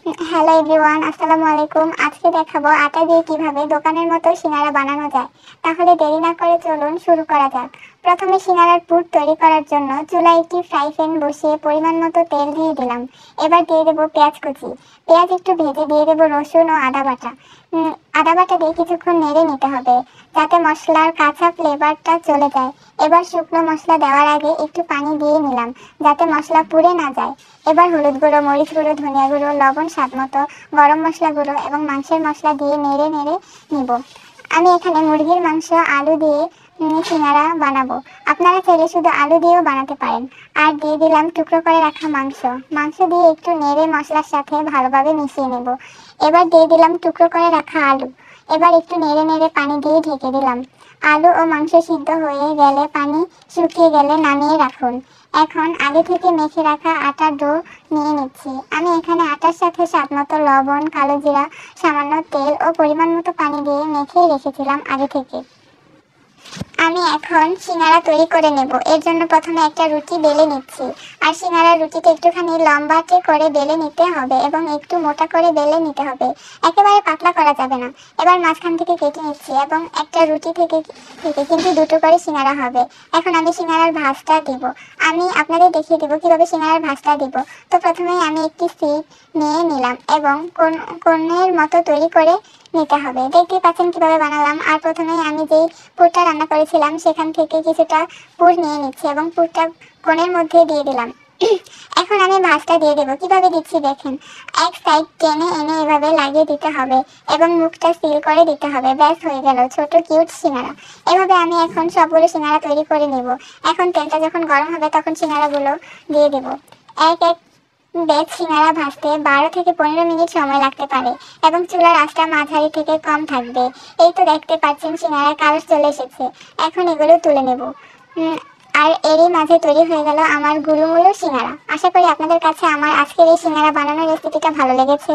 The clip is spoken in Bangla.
হ্যালো এভরিওয়ান, আসসালামু আলাইকুম। আজকে দেখাবো আটা দিয়ে কিভাবে দোকানের মতো সিঙ্গারা বানানো যায়। তাহলে দেরি না করে চলুন শুরু করা যাক। প্রথমে সিঙ্গারার পুর তৈরি করার জন্য চুলায় একটি ফ্রাই প্যান বসিয়ে পরিমাণ মতো তেল দিয়ে দিলাম। এবার দিয়ে দেবো পেঁয়াজ কুচি। পেঁয়াজ একটু ভেজে দিয়ে দেবো রসুন ও আদা বাটা। আদা বাটা দিয়ে কিছুক্ষণ নেড়ে নিতে হবে যাতে মশলার কাঁচা ফ্লেভারটা চলে যায়। এবার শুকনো মশলা দেওয়ার আগে একটু পানি দিয়ে নিলাম যাতে মশলা পুড়ে না যায়। এবার হলুদ গুঁড়ো, মরিচ গুঁড়ো, ধনিয়া গুঁড়ো, লবণ স্বাদ মতো, গরম মশলা গুঁড়ো এবং মাংসের মশলা দিয়ে নেড়ে নেড়ে নিব। আমি এখানে মুরগির মাংস আলু দিয়ে সিঙ্গারা বানাবো। আপনারা চাইলে শুধু আলু দিয়েও বানাতে পারেন। আর দিয়ে দিলাম টুকরো করে রাখা মাংস। মাংস দিয়ে একটু নেড়ে মশলার সাথে ভালোভাবে মিশিয়ে নেব। এবার দিয়ে দিলাম টুকরো করে রাখা আলু। এবার একটু নেড়ে নেড়ে পানি দিয়ে ঢেকে দিলাম। আলু ও মাংস সিদ্ধ হয়ে গেলে পানি শুকিয়ে গেলে নামিয়ে রাখুন। এখন আগে থেকে মেখে রাখা আটার ডো নিয়ে নিচ্ছি। আমি এখানে আটার সাথে স্বাদ মতো লবণ, কালো জিরা, সামান্য তেল ও পরিমাণ মতো পানি দিয়ে মেখে রেখেছিলাম আগে থেকে। আমি এখন সিঙ্গারা তৈরি করে নেব। এর জন্য প্রথমে একটা রুটি বেলে নিচ্ছি। আর সিঙ্গারার রুটিতে একটুখানি লম্বাটে করে বেলে নিতে হবে এবং একটু মোটা করে বেলে নিতে হবে, একেবারে পাতলা করা যাবে না। এবার মাঝখান থেকে কেটে নিচ্ছি এবং একটা রুটি থেকে কিন্তু দুটো করে সিঙ্গারা হবে। এখন আমি সিঙ্গারার ভাঁজটা দিব। আমি আপনাদের দেখিয়ে দেবো কিভাবে সিঙ্গারার ভাঁজটা দিব। তো প্রথমেই আমি একটি স্টিক নিয়ে নিলাম এবং কোণের মতো তৈরি করে নিতে হবে। দেখতে পাচ্ছেন কিভাবে বানালাম। আর প্রথমেই আমি যেই পুরটা রান্না করেছিলাম সেখান থেকে কিছুটা পুর নিয়ে নিচ্ছি এবং পুরটা কোণের মধ্যে দিয়ে দিলাম। এখন আমি ভাঁজটা দিয়ে দেবো। কিভাবে দিচ্ছি দেখেন। এক সাইড টেনে এনে এভাবে লাগিয়ে দিতে হবে এবং মুখটা সিল করে দিতে হবে। ব্যাস হয়ে গেল ছোট কিউট সিঙ্গারা। এভাবে আমি এখন সবগুলো সিঙ্গারা তৈরি করে নেব। এখন তেলটা যখন গরম হবে তখন সিঙ্গারাগুলো দিয়ে দেব। এক এক ব্যাচ সিঙ্গারা ভাজতে 12 থেকে 15 মিনিট সময় লাগতে পারে এবং চুলার আঁচটা মাঝারি থেকে কম থাকবে। এই তো দেখতে পাচ্ছেন সিঙ্গারার কালার চলে এসেছে। এখন এগুলো তুলে নেব। আর এরই মাঝে তৈরি হয়ে গেল আমার গুলুমুলু সিঙ্গারা। আশা করি আপনাদের কাছে আমার আজকের এই সিঙ্গারা বানানোর রেসিপিটা ভালো লেগেছে।